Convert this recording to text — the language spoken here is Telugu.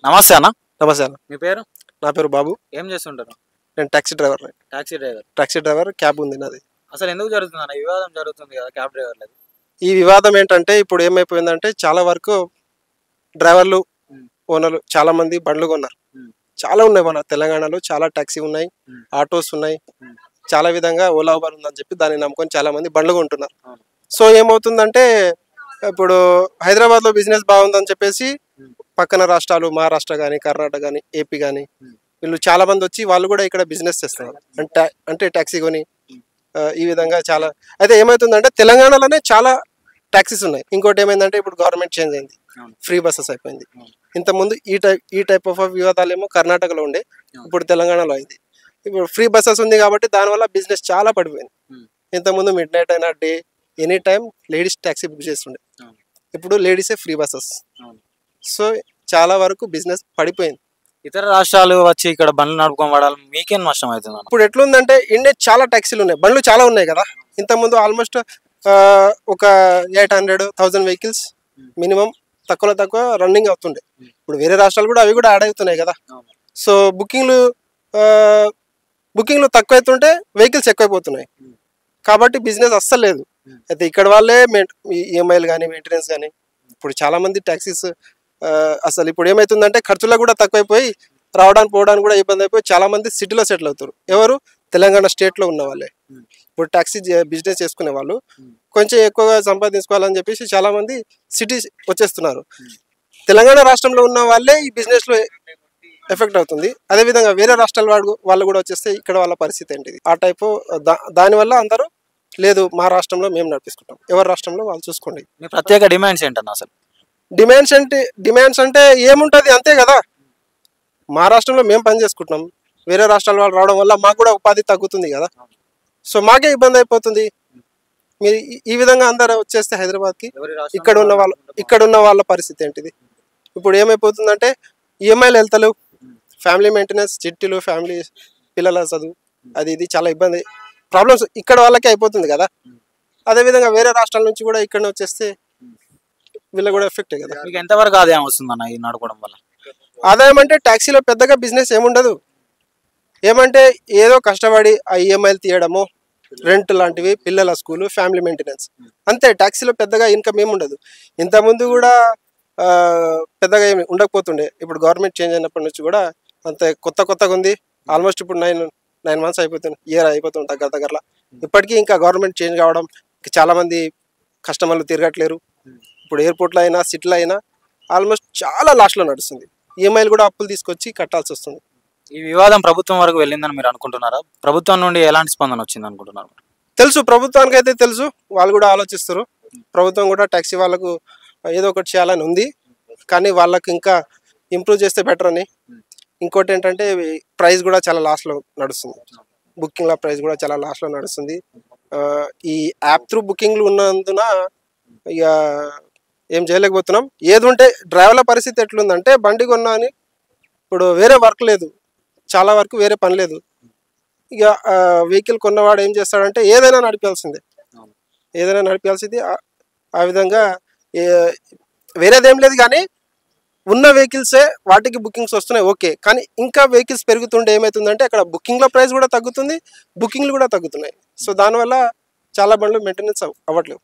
నమస్తే అన్న. నమస్తే అన్న. మీ పేరు? నా పేరు బాబు. ఏం చేస్తుంటారు? నేను taxi driver. Taxi driver cab ఉంది నాది. అసలు ఎందుకు జరుగుతుంది అన్న వివాదం జరుగుతుంది కదా క్యాబ్ డ్రైవర్లది? ఈ వివాదం ఏంటంటే ఇప్పుడు ఏమైపోయిందంటే చాలా వరకు డ్రైవర్లు ఓనర్లు చాలా మంది బండ్లు కొన్నారు. చాలా ఉన్నాయి మన తెలంగాణలో, చాలా టాక్సీ ఉన్నాయి, ఆటోస్ ఉన్నాయి, చాలా విధంగా ఓలా ఊబర్ ఉందని చెప్పి దాన్ని నమ్ముకొని చాలా మంది బండ్లు కొంటున్నారు. సో ఏమవుతుందంటే ఇప్పుడు హైదరాబాద్లో బిజినెస్ బాగుందని చెప్పేసి పక్కన రాష్ట్రాలు మహారాష్ట్ర కానీ కర్ణాటక కానీ ఏపీ కానీ వీళ్ళు చాలా మంది వచ్చి వాళ్ళు కూడా ఇక్కడ బిజినెస్ చేస్తున్నారు. అంటే టాక్సీ కొని ఈ విధంగా చాలా. అయితే ఏమవుతుందంటే తెలంగాణలోనే చాలా టాక్సీస్ ఉన్నాయి. ఇంకోటి ఏమైందంటే ఇప్పుడు గవర్నమెంట్ చేంజ్ అయింది, ఫ్రీ బస్సెస్ అయిపోయింది. ఇంతకుముందు ఈ టైప్ ఆఫ్ వివాదాలు ఏమో కర్ణాటకలో ఉండే, ఇప్పుడు తెలంగాణలో అయింది. ఇప్పుడు ఫ్రీ బస్సెస్ ఉంది కాబట్టి దానివల్ల బిజినెస్ చాలా పడిపోయింది. ఇంతకుముందు మిడ్ నైట్ అయినా day any time ladies taxi book చేస్తుండే, ఇప్పుడు లేడీసే ఫ్రీ బస్సెస్. సో చాలా వరకు బిజినెస్ పడిపోయింది. ఇతర రాష్ట్రాలు వచ్చి ఇక్కడ బండ్లు నడుపుకొని వాడాలి, మీకేం నష్టం అవుతుంది? ఇప్పుడు ఎట్లుందంటే ఇండియా చాలా ట్యాక్సీలు ఉన్నాయి, బండ్లు చాలా ఉన్నాయి కదా. ఇంతకుముందు ఆల్మోస్ట్ ఒక 800,000 వెహికల్స్ మినిమం తక్కువలో తక్కువ రన్నింగ్ అవుతుండే. ఇప్పుడు వేరే రాష్ట్రాలు కూడా అవి కూడా యాడ్ అవుతున్నాయి కదా. సో బుకింగ్లు తక్కువ అవుతుంటే వెహికల్స్ ఎక్కువైపోతున్నాయి కాబట్టి బిజినెస్ అస్సలు లేదు. అయితే ఇక్కడ వాళ్ళే ఈఎంఐలు కానీ మెయింటెనెన్స్ కానీ ఇప్పుడు చాలా మంది ట్యాక్సీస్ అసలు ఇప్పుడు ఏమవుతుందంటే ఖర్చులకు కూడా తక్కువైపోయి రావడానికి పోవడానికి కూడా ఇబ్బంది అయిపోయి చాలా మంది సిటీలో సెటిల్ అవుతారు. ఎవరు? తెలంగాణ స్టేట్లో ఉన్న వాళ్ళే. ఇప్పుడు ట్యాక్సీ బిజినెస్ చేసుకునే వాళ్ళు కొంచెం ఎక్కువగా సంపాదించుకోవాలని చెప్పేసి చాలా మంది సిటీ వచ్చేస్తున్నారు. తెలంగాణ రాష్ట్రంలో ఉన్న వాళ్ళే ఈ బిజినెస్లో ఎఫెక్ట్ అవుతుంది. అదేవిధంగా వేరే రాష్ట్రాల వాళ్ళు కూడా వచ్చేస్తే ఇక్కడ వాళ్ళ పరిస్థితి ఏంటిది? ఆ టైపు దానివల్ల అందరూ లేదు మా రాష్ట్రంలో మేము నడిపిస్తుంటాం, ఎవరి రాష్ట్రంలో వాళ్ళు చూసుకోండి. మీ ప్రత్యేక డిమాండ్స్ ఏంటన్నా? అసలు డిమాండ్స్ అంటే ఏముంటుంది, అంతే కదా. మా రాష్ట్రంలో మేము పని చేసుకుంటున్నాం, వేరే రాష్ట్రాల వాళ్ళు రావడం వల్ల మాకు కూడా ఉపాధి తగ్గుతుంది కదా. సో మాకే ఇబ్బంది అయిపోతుంది. మీరు ఈ విధంగా అందరూ వచ్చేస్తే హైదరాబాద్కి ఇక్కడ ఉన్న వాళ్ళ పరిస్థితి ఏంటిది? ఇప్పుడు ఏమైపోతుందంటే ఈఎంఐలు వెళ్తలేవు, ఫ్యామిలీ మెయింటెనెన్స్, చిట్టీలు, ఫ్యామిలీ పిల్లల చదువు, అది ఇది చాలా ఇబ్బంది ప్రాబ్లమ్స్ ఇక్కడ వాళ్ళకే అయిపోతుంది కదా. అదేవిధంగా వేరే రాష్ట్రాల నుంచి కూడా ఇక్కడ వచ్చేస్తే వీళ్ళకి కూడా ఎఫెక్ట్ కదా. మీకు ఎంతవరకు ఆదాయం వస్తుందన్న ఈ నడపడం వల్ల? ఆదాయం అంటే ట్యాక్సీలో పెద్దగా బిజినెస్ ఏముండదు. ఏమంటే ఏదో కష్టపడి ఆ ఈఎంఐలు తీయడము, రెంట్ లాంటివి, పిల్లల స్కూలు, ఫ్యామిలీ మెయింటెనెన్స్, అంతే. ట్యాక్సీలో పెద్దగా ఇన్కమ్ ఏముండదు. ఇంతకుముందు కూడా పెద్దగా ఏమి ఉండకపోతుండే. ఇప్పుడు గవర్నమెంట్ చేంజ్ అయినప్పటి నుంచి కూడా అంతే కొత్తగా ఉంది. ఆల్మోస్ట్ ఇప్పుడు 9 months అయిపోతుంది, ఇయర్ అయిపోతుంది దగ్గరలో. ఇప్పటికీ ఇంకా గవర్నమెంట్ చేంజ్ కావడం చాలా మంది కస్టమర్లు తిరగట్లేరు. ఇప్పుడు ఎయిర్పోర్ట్లో అయినా సిటీలో అయినా ఆల్మోస్ట్ చాలా లాస్ట్లో నడుస్తుంది. ఈఎంఐలు కూడా అప్పులు తీసుకొచ్చి కట్టాల్సి వస్తుంది. ఈ వివాదం ప్రభుత్వం వరకు వెళ్ళిందని మీరు అనుకుంటున్నారా? ప్రభుత్వం నుండి ఎలాంటి స్పందన వచ్చింది అనుకుంటున్నారు? తెలుసు, ప్రభుత్వానికి అయితే తెలుసు, వాళ్ళు కూడా ఆలోచిస్తారు. ప్రభుత్వం కూడా ట్యాక్సీ వాళ్ళకు ఏదో ఒకటి చేయాలని ఉంది, కానీ వాళ్ళకి ఇంకా ఇంప్రూవ్ చేస్తే బెటర్ అని. ఇంకోటి ఏంటంటే ప్రైస్ కూడా చాలా లాస్ట్లో నడుస్తుంది, బుకింగ్ల ప్రైస్ కూడా చాలా లాస్ట్లో నడుస్తుంది. ఈ యాప్ త్రూ బుకింగ్లు ఉన్నందున ఇక ఏం చేయలేకపోతున్నాం. ఏది ఉంటే డ్రైవర్ల పరిస్థితి ఎట్లుందంటే బండి కొన్నా అని ఇప్పుడు వేరే వర్క్ లేదు, చాలా వరకు వేరే పని లేదు. ఇక వెహికల్ కొన్నవాడు ఏం చేస్తాడంటే ఏదైనా నడిపాల్సిందే. ఆ విధంగా వేరేదేం లేదు. కానీ ఉన్న వెహికల్సే వాటికి బుకింగ్స్ వస్తున్నాయి, ఓకే. కానీ ఇంకా వెహికల్స్ పెరుగుతుంటే ఏమవుతుందంటే అక్కడ బుకింగ్ల ప్రైస్ కూడా తగ్గుతుంది, బుకింగ్లు కూడా తగ్గుతున్నాయి. సో దానివల్ల చాలా బండ్లు మెయింటెనెన్స్ అవ్వట్లేవు.